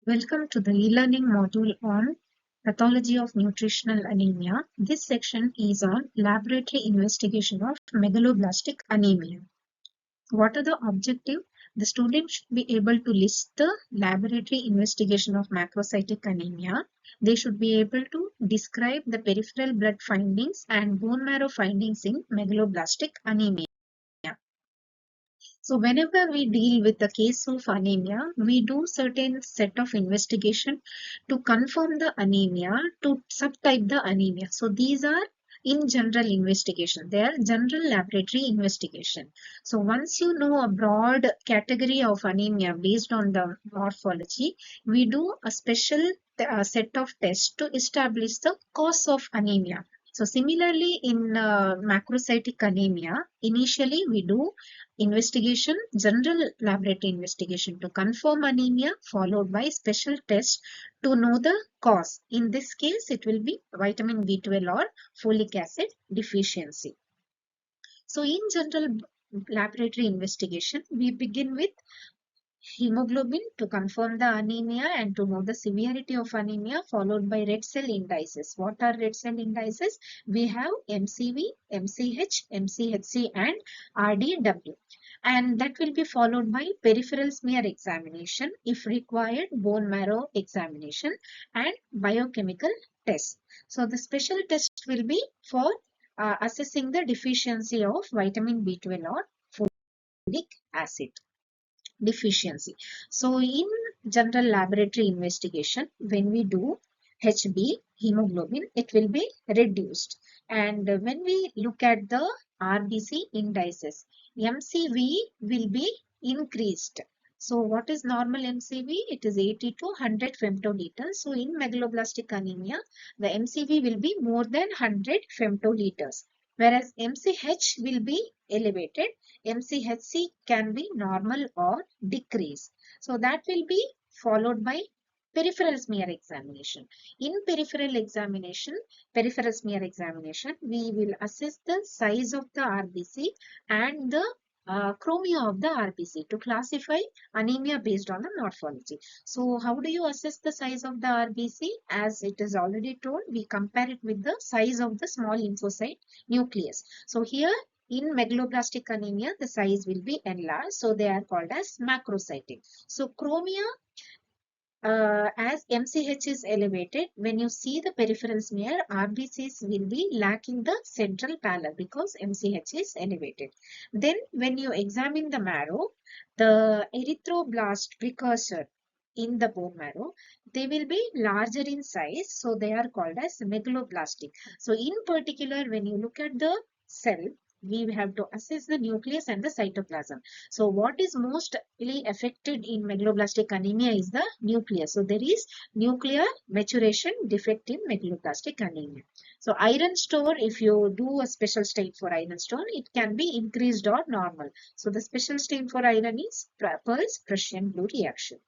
Welcome to the e-learning module on pathology of nutritional anemia. This section is on laboratory investigation of megaloblastic anemia. What are the objectives? The student should be able to list the laboratory investigation of macrocytic anemia. They should be able to describe the peripheral blood findings and bone marrow findings in megaloblastic anemia. So whenever we deal with the case of anemia, we do certain set of investigation to confirm the anemia, to subtype the anemia. So these are in general investigation. They are general laboratory investigation. So once you know a broad category of anemia based on the morphology, we do a special set of tests to establish the cause of anemia. So similarly in macrocytic anemia, initially we do investigation, general laboratory investigation to confirm anemia, followed by special test to know the cause. In this case, it will be vitamin B12 or folic acid deficiency. So in general laboratory investigation, we begin with hemoglobin to confirm the anemia and to know the severity of anemia, followed by red cell indices. What are red cell indices? We have MCV, MCH, MCHC and RDW. And that will be followed by peripheral smear examination, if required bone marrow examination and biochemical test. So the special test will be for assessing the deficiency of vitamin B12 or folic acid deficiency. So in general laboratory investigation, when we do HB hemoglobin, it will be reduced. And when we look at the RBC indices, MCV will be increased. So what is normal MCV? It is 80 to 100 femtoliters. So in megaloblastic anemia, the MCV will be more than 100 femtoliters, whereas MCH will be elevated. MCHC can be normal or decrease. So that will be followed by peripheral smear examination. In peripheral smear examination, we will assess the size of the RBC and the chromia of the RBC to classify anemia based on the morphology. So how do you assess the size of the RBC? As it is already told, we compare it with the size of the small lymphocyte nucleus. So here in megaloblastic anemia, the size will be enlarged. So they are called as macrocytic. So chromia, as MCH is elevated, when you see the peripheral smear, RBCs will be lacking the central pallor because MCH is elevated. Then when you examine the marrow, the erythroblast precursor in the bone marrow, they will be larger in size. So they are called as megaloblastic. So in particular, when you look at the cell, we have to assess the nucleus and the cytoplasm. So what is mostly affected in megaloblastic anemia is the nucleus. So there is nuclear maturation defect in megaloblastic anemia. So iron store, if you do a special stain for iron stone, it can be increased or normal. So the special stain for iron is Pearl's Prussian blue reaction.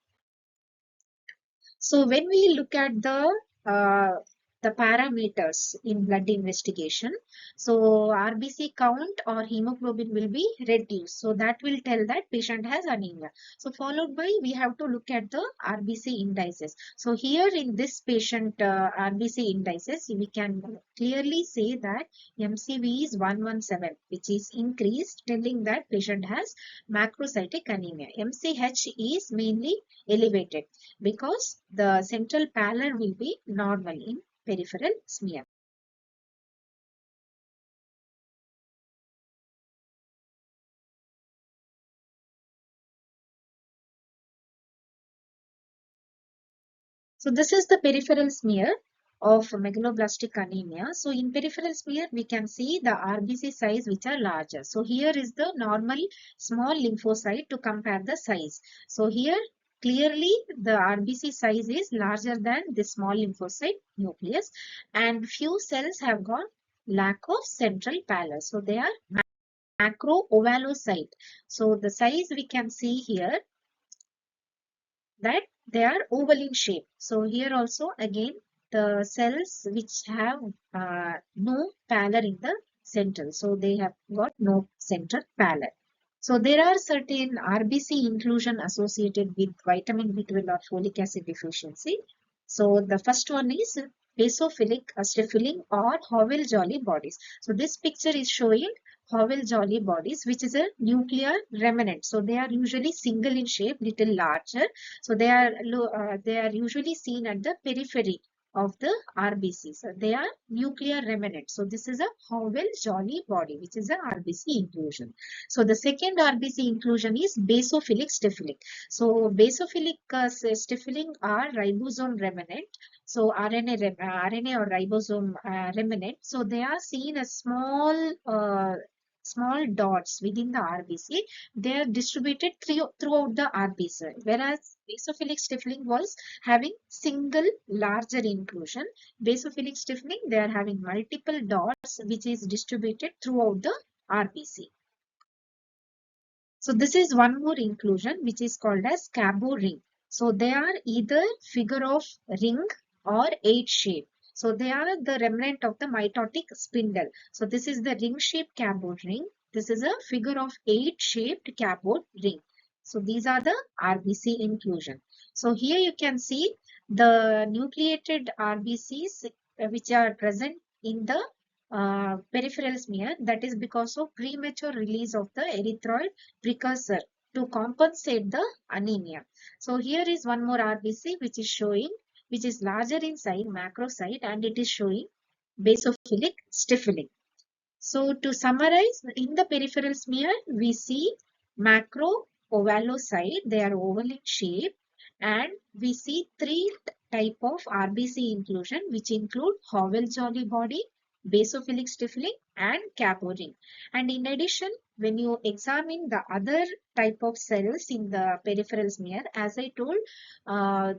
So when we look at the parameters in blood investigation, so RBC count or hemoglobin will be reduced. So that will tell that patient has anemia. So followed by, we have to look at the RBC indices. So here in this patient RBC indices, we can clearly say that MCV is 117, which is increased, telling that patient has macrocytic anemia. MCH is mainly elevated because the central pallor will be normal in peripheral smear. So this is the peripheral smear of megaloblastic anemia. So in peripheral smear, we can see the RBC size which are larger. So here is the normal small lymphocyte to compare the size. So here clearly the RBC size is larger than the small lymphocyte nucleus, and few cells have got lack of central pallor. So they are macro-ovalocyte. So the size we can see here that they are oval in shape. So here also again the cells which have no pallor in the center. So they have got no central pallor. So there are certain RBC inclusion associated with vitamin B12 or folic acid deficiency. So the first one is basophilic stifling or Howell-Jolly bodies. So this picture is showing Howell-Jolly bodies, which is a nuclear remnant. So they are usually single in shape, little larger. So they are usually seen at the periphery of the RBC. So they are nuclear remnant. So this is a Howell-Jolly body, which is a RBC inclusion. So the second RBC inclusion is basophilic stifling. So basophilic stifling are ribosome remnant. So RNA or ribosome remnant. So they are seen as small dots within the RBC. They are distributed throughout the RBC, whereas basophilic stifling was having single larger inclusion. Basophilic stifling, they are having multiple dots which is distributed throughout the RBC. So this is one more inclusion which is called as cabo ring. So they are either figure of ring or eight shape. So they are the remnant of the mitotic spindle. So this is the ring shaped cabo ring. This is a figure of eight shaped cabo ring. So these are the RBC inclusion. So here you can see the nucleated RBCs which are present in the peripheral smear. That is because of premature release of the erythroid precursor to compensate the anemia. So here is one more RBC which is showing, which is larger in size, macrocyte, and it is showing basophilic stifling. So to summarize, in the peripheral smear, we see macro ovalocyte, they are oval in shape, and we see three type of RBC inclusion, which include Howell-Jolly body, basophilic stifling, and Cappo ring. And in addition, when you examine the other type of cells in the peripheral smear, as I told,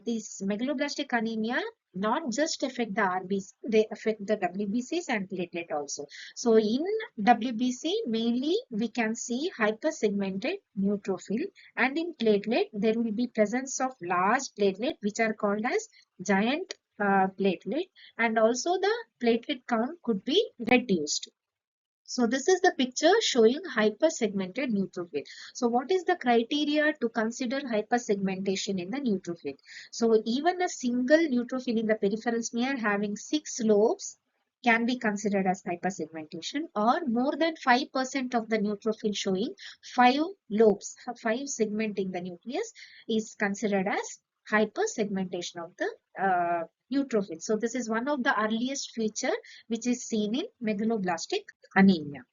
this megaloblastic anemia not just affect the RBC, they affect the WBCs and platelet also. So in WBC, mainly we can see hypersegmented neutrophil, and in platelet, there will be presence of large platelet which are called as giant platelet, and also the platelet count could be reduced. So this is the picture showing hypersegmented neutrophil. So what is the criteria to consider hypersegmentation in the neutrophil? So even a single neutrophil in the peripheral smear having 6 lobes can be considered as hypersegmentation, or more than 5% of the neutrophil showing 5 lobes, 5 segment in the nucleus is considered as hypersegmentation of the neutrophil. So this is one of the earliest feature which is seen in megaloblastic anemia.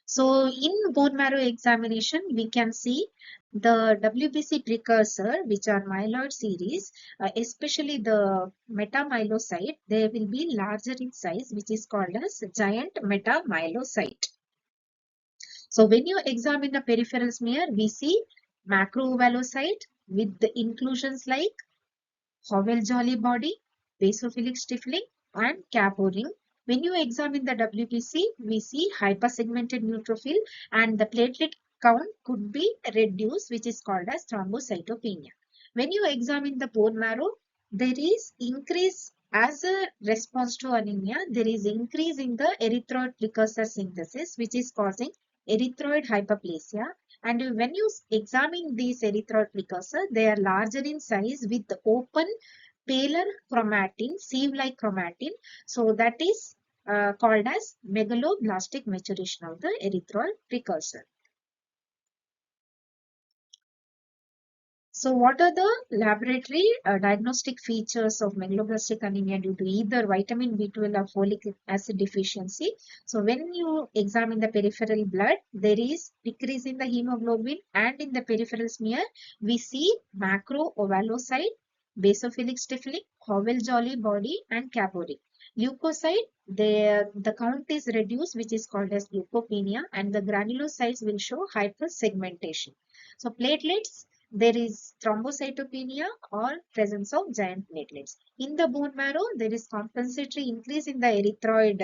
So in bone marrow examination, we can see the WBC precursor, which are myeloid series, especially the metamyelocyte, they will be larger in size, which is called as giant metamyelocyte. So when you examine the peripheral smear, we see macrovalocyte with the inclusions like Howell-Jolly body, basophilic stifling, and Cappo ring. When you examine the WBC, we see hypersegmented neutrophil, and the platelet count could be reduced, which is called as thrombocytopenia. When you examine the bone marrow, there is increase as a response to anemia. There is increase in the erythroid precursor synthesis, which is causing erythroid hyperplasia. And when you examine these erythroid precursor, they are larger in size with open paler chromatin, sieve-like chromatin. So that is called as megaloblastic maturation of the erythroid precursor. So what are the laboratory diagnostic features of megaloblastic anemia due to either vitamin B12 or folic acid deficiency? So when you examine the peripheral blood, there is decrease in the hemoglobin, and in the peripheral smear, we see macro-ovalocyte, basophilic stifling, Howell-Jolly body, and Capori. Leukocyte, the count is reduced, which is called as leukopenia, and the granulocytes will show hypersegmentation. So platelets, there is thrombocytopenia or presence of giant platelets. In the bone marrow, there is compensatory increase in the erythroid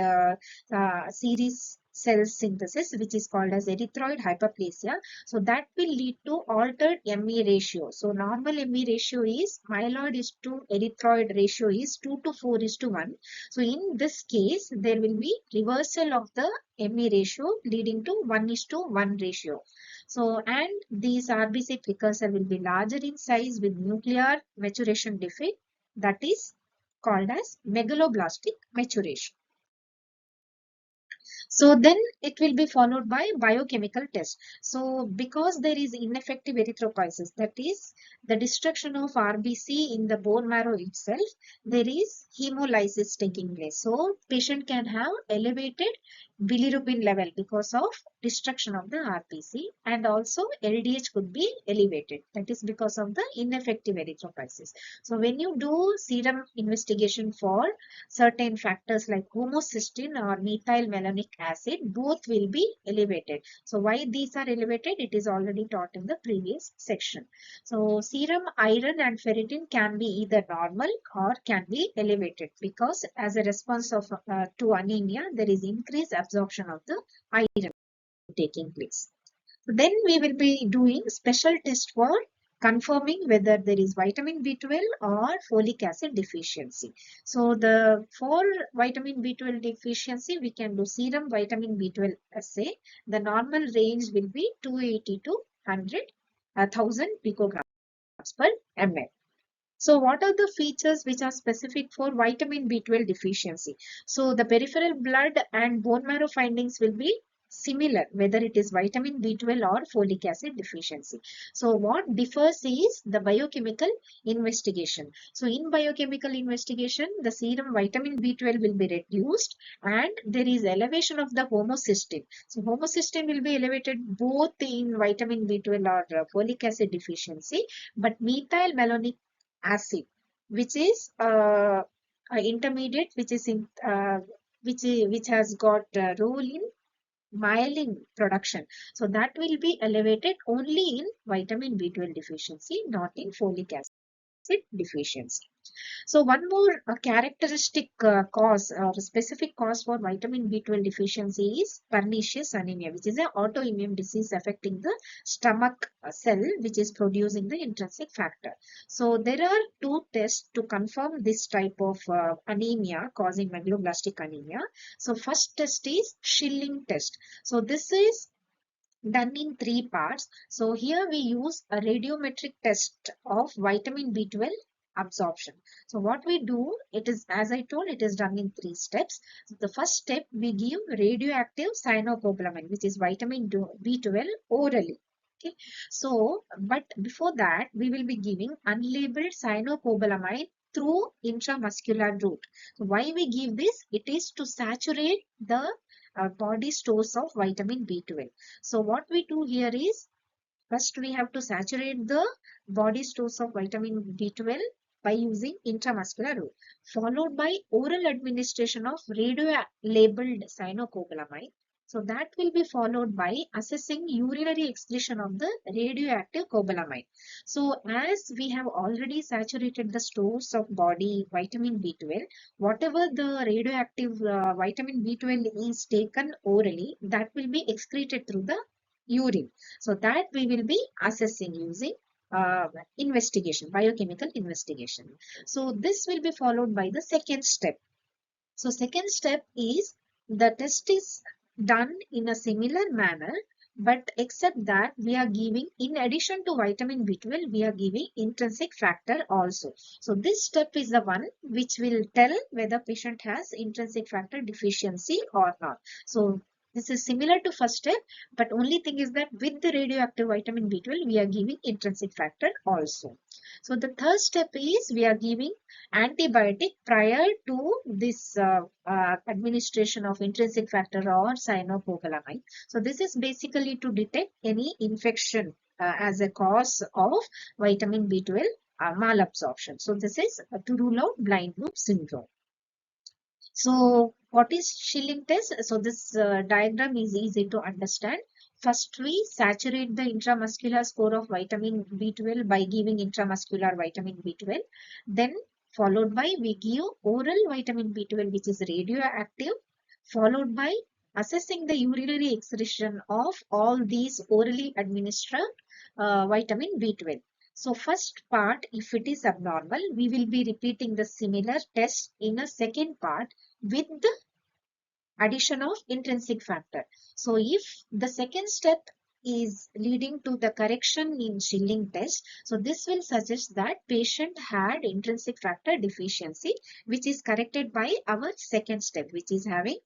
series cell synthesis, which is called as erythroid hyperplasia. So that will lead to altered Me ratio. So normal Me ratio is myeloid is to erythroid ratio is 2 to 4 is to 1. So in this case, there will be reversal of the Me ratio leading to 1 is to 1 ratio. So, and these RBC precursor will be larger in size with nuclear maturation defect, that is called as megaloblastic maturation. So then it will be followed by biochemical test. So because there is ineffective erythropoiesis, that is the destruction of RBC in the bone marrow itself, there is hemolysis taking place. So patient can have elevated bilirubin level because of destruction of the RBC, and also LDH could be elevated. That is because of the ineffective erythropoiesis. So when you do serum investigation for certain factors like homocysteine or methylmalonic acid, both will be elevated. So why these are elevated? It is already taught in the previous section. So serum iron and ferritin can be either normal or can be elevated, because as a response of to anemia, there is increased absorption of the iron taking place. So then we will be doing special test for confirming whether there is vitamin B12 or folic acid deficiency. So for vitamin B12 deficiency, we can do serum vitamin B12 assay. The normal range will be 280 to 1,000 picograms per ml. So what are the features which are specific for vitamin B12 deficiency? So the peripheral blood and bone marrow findings will be similar, whether it is vitamin B12 or folic acid deficiency. So what differs is the biochemical investigation. So in biochemical investigation, the serum vitamin B12 will be reduced and there is elevation of the homocysteine. So homocysteine will be elevated both in vitamin B12 or folic acid deficiency, but methylmalonic acid, which is intermediate, which is in which has got a role in myelin production. So that will be elevated only in vitamin B12 deficiency, not in folic acid deficiency. So one more characteristic cause or specific cause for vitamin B12 deficiency is pernicious anemia, which is an autoimmune disease affecting the stomach cell, which is producing the intrinsic factor. So there are two tests to confirm this type of anemia causing megaloblastic anemia. So first test is Schilling test. So this is done in three parts. So here we use a radiometric test of vitamin B12 absorption. So what we do, it is, as I told, it is done in three steps. So the first step, we give radioactive cyanocobalamin, which is vitamin B12 orally. Okay. So, but before that, we will be giving unlabeled cyanocobalamin through intramuscular route. So why we give this? It is to saturate the body stores of vitamin B12. So what we do here is, first we have to saturate the body stores of vitamin B12 by using intramuscular route, followed by oral administration of radio-labeled cyanocobalamin. So that will be followed by assessing urinary excretion of the radioactive cobalamin. So as we have already saturated the stores of body vitamin B12, whatever the radioactive vitamin B12 is taken orally, that will be excreted through the urine. So that we will be assessing using investigation, biochemical investigation. So this will be followed by the second step. So second step is the test is done in a similar manner, but except that we are giving, in addition to vitamin B12, we are giving intrinsic factor also. So this step is the one which will tell whether patient has intrinsic factor deficiency or not. So this is similar to first step, but only thing is that with the radioactive vitamin B12, we are giving intrinsic factor also. So the third step is we are giving antibiotic prior to this administration of intrinsic factor or cyanocobalamin. So this is basically to detect any infection as a cause of vitamin B12 malabsorption. So this is to rule out blind loop syndrome. So what is Schilling test? So this diagram is easy to understand. First, we saturate the intramuscular score of vitamin B12 by giving intramuscular vitamin B12. Then followed by we give oral vitamin B12, which is radioactive, followed by assessing the urinary excretion of all these orally administered vitamin B12. So first part, if it is abnormal, we will be repeating the similar test in a second part with the addition of intrinsic factor. So if the second step is leading to the correction in Schilling test, so this will suggest that patient had intrinsic factor deficiency, which is corrected by our second step, which is having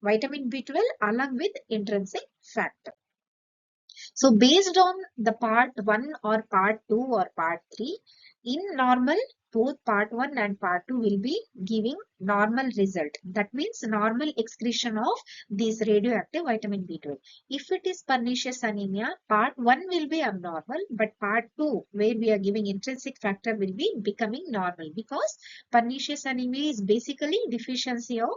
vitamin B12 along with intrinsic factor. So based on the part 1 or part 2 or part 3, in normal, both part 1 and part 2 will be giving normal result. That means normal excretion of this radioactive vitamin B12. If it is pernicious anemia, part 1 will be abnormal, but part 2, where we are giving intrinsic factor, will be becoming normal, because pernicious anemia is basically deficiency of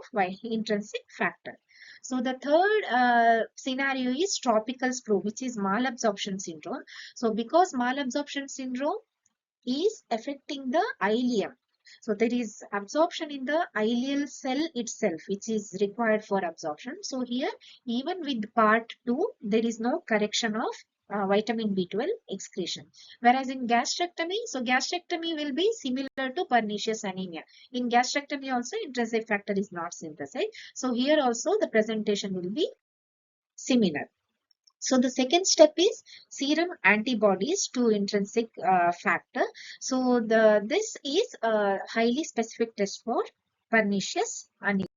intrinsic factor. So the third scenario is tropical screw, which is malabsorption syndrome. So because malabsorption syndrome is affecting the ileum, so there is absorption in the ileal cell itself, which is required for absorption. So here, even with part 2, there is no correction of vitamin B12 excretion. Whereas in gastrectomy, so gastrectomy will be similar to pernicious anemia. In gastrectomy also, intrinsic factor is not synthesized. So here also the presentation will be similar. So the second step is serum antibodies to intrinsic factor. So this is a highly specific test for pernicious anemia.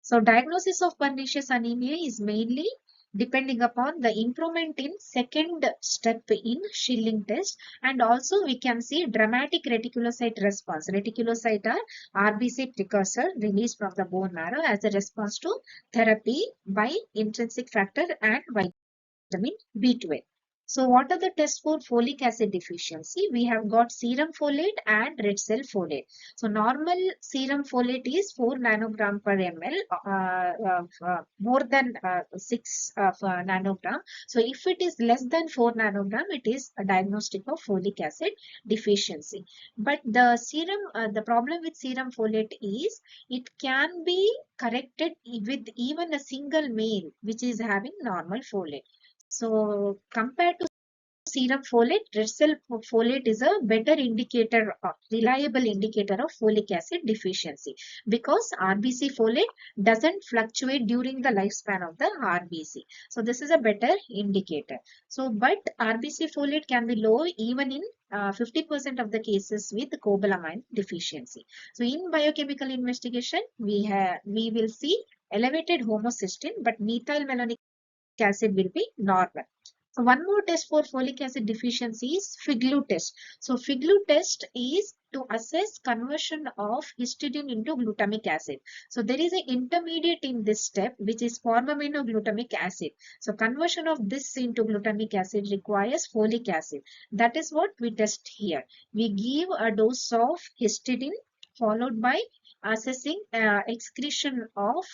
So diagnosis of pernicious anemia is mainly depending upon the improvement in second step in Schilling test, and also we can see dramatic reticulocyte response. Reticulocyte are RBC precursor released from the bone marrow as a response to therapy by intrinsic factor and vitamin B12. So what are the tests for folic acid deficiency? We have got serum folate and red cell folate. So normal serum folate is 4 nanogram per ml, more than 6 nanogram. So if it is less than 4 nanogram, it is a diagnostic of folic acid deficiency. But the problem with serum folate is it can be corrected with even a single male which is having normal folate. So compared to serum folate, red cell folate is a better indicator, reliable indicator of folic acid deficiency, because RBC folate doesn't fluctuate during the lifespan of the RBC. So this is a better indicator. So, but RBC folate can be low even in 50% of the cases with cobalamin deficiency. So in biochemical investigation, we will see elevated homocysteine, but methylmalonic acid will be normal. So one more test for folic acid deficiency is FIGLU test. So FIGLU test is to assess conversion of histidine into glutamic acid. So there is an intermediate in this step, which is formaminoglutamate acid. So conversion of this into glutamic acid requires folic acid. That is what we test here. We give a dose of histidine followed by assessing excretion of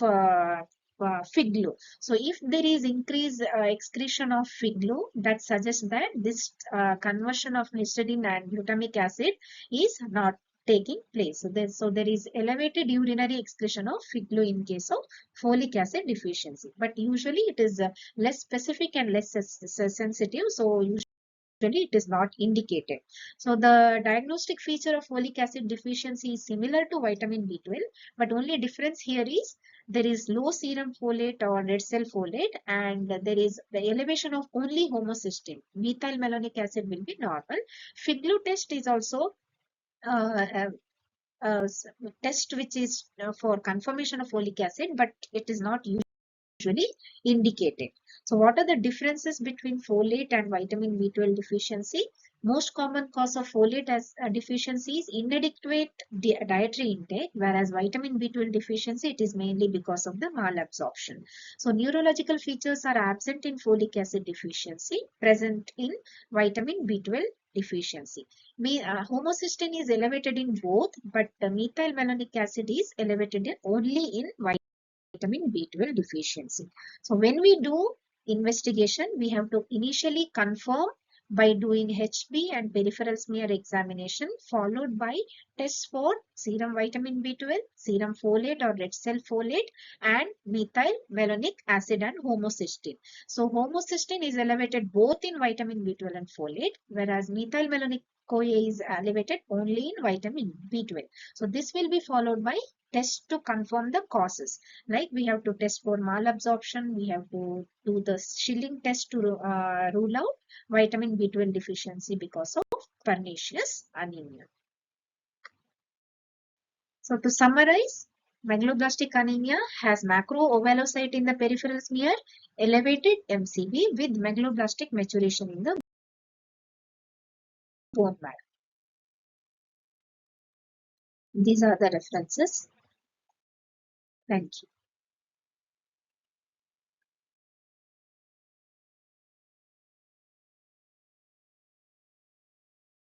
FIGLU. So if there is increased excretion of FIGLU, that suggests that this conversion of histidine and glutamic acid is not taking place. So there is elevated urinary excretion of FIGLU in case of folic acid deficiency. But usually it is less specific and less sensitive. So usually it is not indicated. So the diagnostic feature of folic acid deficiency is similar to vitamin B12, but only difference here is there is low serum folate or red cell folate, and there is the elevation of only homocysteine. Methylmalonic acid will be normal. FIGLU test is also a, test which is for confirmation of folic acid, but it is not usually indicated. So what are the differences between folate and vitamin B12 deficiency? Most common cause of folate as deficiency is inadequate dietary intake, whereas vitamin B12 deficiency, it is mainly because of the malabsorption. So neurological features are absent in folic acid deficiency, present in vitamin B12 deficiency. Homocysteine is elevated in both, but the methylmalonic acid is elevated only in vitamin B12 deficiency. So when we do investigation, we have to initially confirm by doing HB and peripheral smear examination, followed by tests for serum vitamin B12, serum folate or red cell folate, and methyl malonic acid and homocysteine. So homocysteine is elevated both in vitamin B12 and folate, whereas methyl malonic CoA is elevated only in vitamin B12. So this will be followed by tests to confirm the causes. Like we have to test for malabsorption, we have to do the Schilling test to rule out vitamin B12 deficiency because of pernicious anemia. So to summarize, megaloblastic anemia has macrovalocyte in the peripheral smear, elevated MCV with megaloblastic maturation in the bone marrow. These are the references. Thank you.